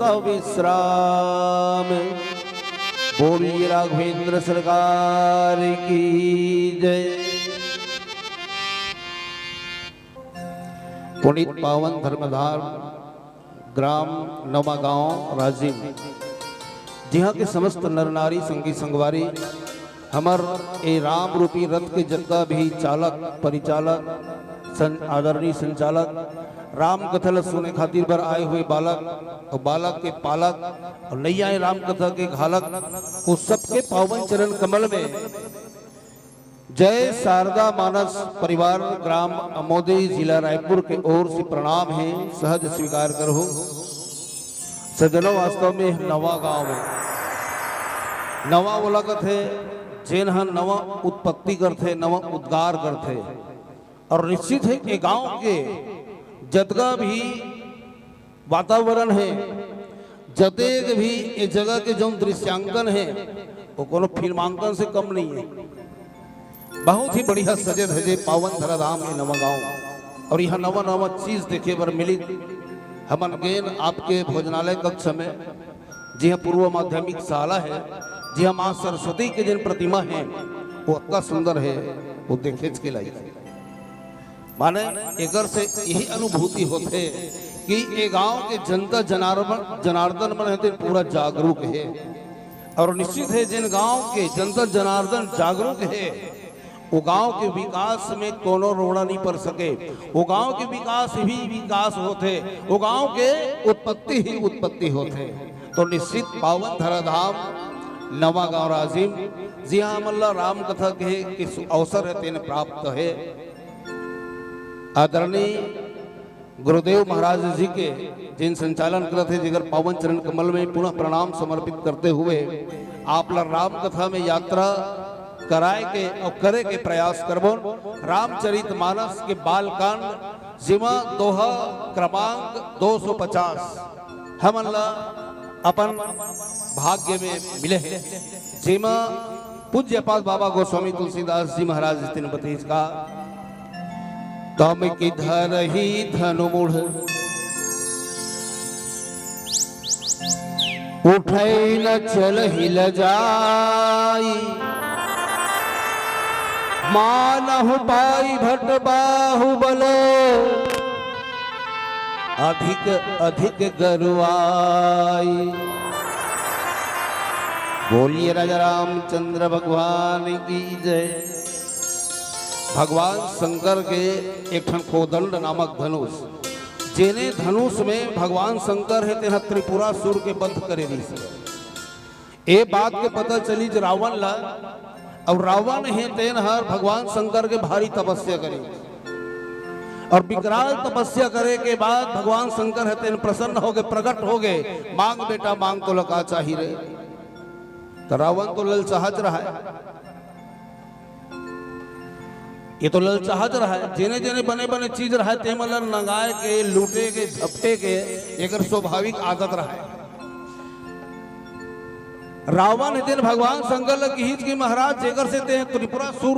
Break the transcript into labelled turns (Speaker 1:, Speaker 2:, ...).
Speaker 1: का विश्राम। बोलिए राघवेंद्र सरकार की जय। पुनीत पावन धर्मधार ग्राम नवागांव राजीव जहाँ के समस्त नर नारी संगी संगवारी हमर ए राम रूपी रथ के जगह भी चालक परिचालक आदरणीय संचालक राम कथा सुने खातिर पर आए हुए बालक और बालक के पालक और नहीं आए राम कथा के घालक उस सबके पावन चरण कमल में जय शारदा मानस परिवार ग्राम अमोदई जिला रायपुर के ओर से प्रणाम है, सहज स्वीकार करो। सजनों वास्तव में नवा गांव में नवा मुलाकात है जेन नवा उत्पत्ति करते नवा उद्गार करते और निश्चित है कि गांव के जतगा भी वातावरण है जतेक भी ये जगह के जो दृश्यांकन है वो कोनो फिल्मांकन से कम नहीं है। बहुत ही बढ़िया सजे धजे पावन धराधाम में नवा गांव और यह नवा नवा चीज देखे पर मिली। हमन गेन आपके भोजनालय कक्ष में जी हाँ पूर्व माध्यमिक शाला है जी हाँ माँ सरस्वती के जिन प्रतिमा है वो इतना सुंदर है वो देखे के लाई माने एकर से यही अनुभूति होते कि ये गांव के जनता जनार्दन मन है पूरा जागरूक है और निश्चित है जिन गांव के जनता जनार्दन जागरूक है वो गांव के विकास में कोनो रोड़ा नहीं पड़ सके। वो गांव के विकास ही विकास होते, वो गांव के उत्पत्ति ही उत्पत्ति होते। तो निश्चित पावन धराधाम नवा गांव राजीव जी हाँ मल्ला राम कथा के किस अवसर है तेन प्राप्त है। आदरणीय गुरुदेव महाराज जी के जिन संचालन करते जिगर पावन चरण कमल में पुनः प्रणाम समर्पित करते हुए आप राम कथा में यात्रा कराए के और करे के प्रयास करबो। रामचरित मानस के बालकांड जिमा दोहा क्रमांक 250 हमला अपन भाग्य में मिले हैं जिमा पूज्यपाद बाबा गोस्वामी तुलसीदास जी महाराज तीन बतीस का तम किधर ही धनु मुढ़ उठै न चल हिल जाई मानहु पाई भट बाहुबल अधिक अधिक गरुआई। बोलिए राजा रामचंद्र भगवान की जय। भगवान शंकर के एक कोदंड नामक धनुष जेने धनुष में भगवान शंकर है तेना त्रिपुरासुर के बंध करे ए बात के पता चली रावण ला और रावण है तेन हर भगवान शंकर के भारी तपस्या करे और विकराल तपस्या करे के बाद भगवान शंकर है तेन प्रसन्न हो गए प्रकट हो गए मांग बेटा मांग तो लगा चाहिए रे। तो रावण तो ललचाहज रहा है, ये तो ललचाहज रहा है जेने जेने बने बने चीज रहा है तेमल नंगाए के लूटे के झपटे के एक स्वाभाविक आदत रहा है। रावण दिन भगवान शंकर की हित की महाराज जेकर से त्रिपुरा सुर